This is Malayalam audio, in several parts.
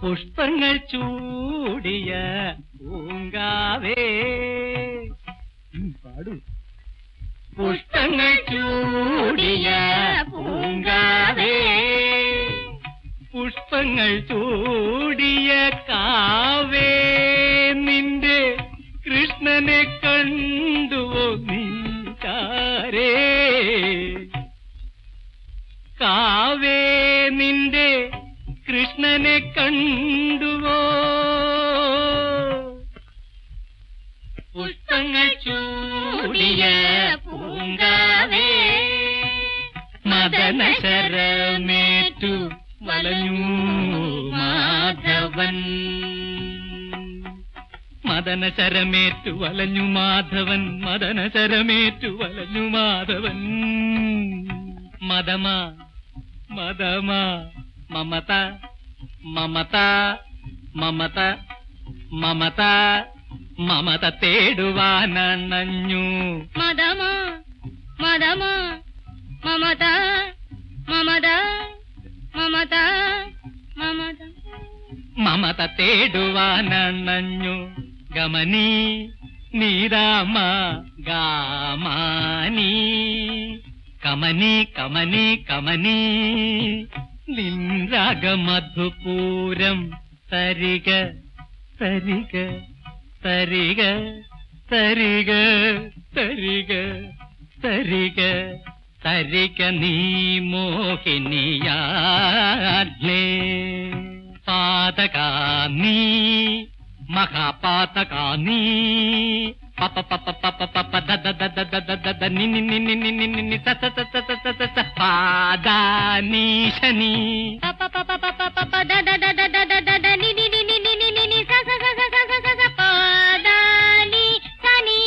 പുഷ്പങ്ങൾ ചൂടിയ പൂങ്കാവേ പാടൂ. പുഷ്പങ്ങൾ ചൂടിയ പൂങ്കാവേ, പുഷ്പങ്ങൾ ചൂടിയ കാവേ, നിന്റെ കൃഷ്ണനെ കണ്ടുവോ നീകാരേ? കാവേ, നിന്റെ കൃഷ്ണനെ കണ്ടുവോ? പുഷ്പങ്ങൾ ചൂടിയ പൂങ്കാവേ, മദനശരമേറ്റു വലഞ്ഞു മാധവൻ, മദനശരമേറ്റു വലഞ്ഞു മാധവൻ, മദനശരമേറ്റു വലഞ്ഞു മാധവൻ. മദമ മദമ മമത മമത മമത മമത മമത തേടുവാനണഞ്ഞു. മദമ മദമ മമത മമത മമത മമത മമത തേടുവാനണഞ്ഞു. ഗമനി നീരാമ ഗാമാനി, കമനി കമനി കമനി, നിൻരാഗമധുപൂരം തരിക തരിക തരിക തരിക തരിക തരിക തരിക നീ മോഹിനിയാജ്ഞേ. പാതകാ നീ മഹാപാതകാ നീ, പപ്പ പപ്പ പപ്പ പപ്പ ദദ ദദ ദദ ദദ നി നി നി നി നി നി നി നി സ സ സ സ സ സ പാദാനി ശനി, പപ്പ പപ്പ പപ്പ പപ്പ ദദ ദദ ദദ ദദ നി നി നി നി നി നി നി സ സ സ സ സ സ സ പാദാനി ശനി.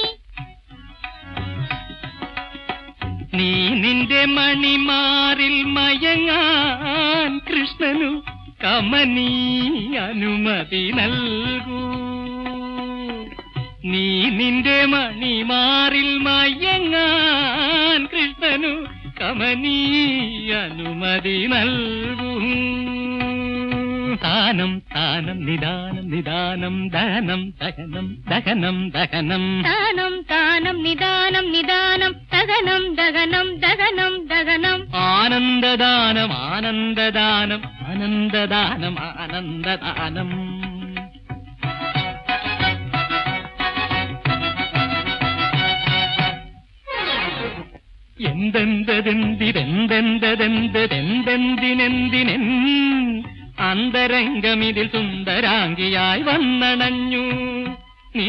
നീ നിന്റെ മണിമാറിൽ മയങ്ങാൻ കൃഷ്ണനു കമനീ അനുമതി നൽകൂ. നീ നിന്റെ മണിമാറിൽ മയങ്ങാൻ കൃഷ്ണനു കമനീ അനുമതി നൽകൂ. താനം താനം നിദാനം നിദാനം ദഹനം ദഹനം ദഹനം ദഹനം, താനം താനം നിദാനം നിദാനം ദഹനം ദഹനം ദഹനം ദഹനം. ആനന്ദദാനം ആനന്ദദാനം ആനന്ദദാനം ആനന്ദദാനം. എന്തെന്തെന്തിനെന്തെന്തെന്തിനെന്തിനെൻ അന്തരംഗമിതിൽ സുന്ദരാംഗിയായി വന്നണഞ്ഞു നീ.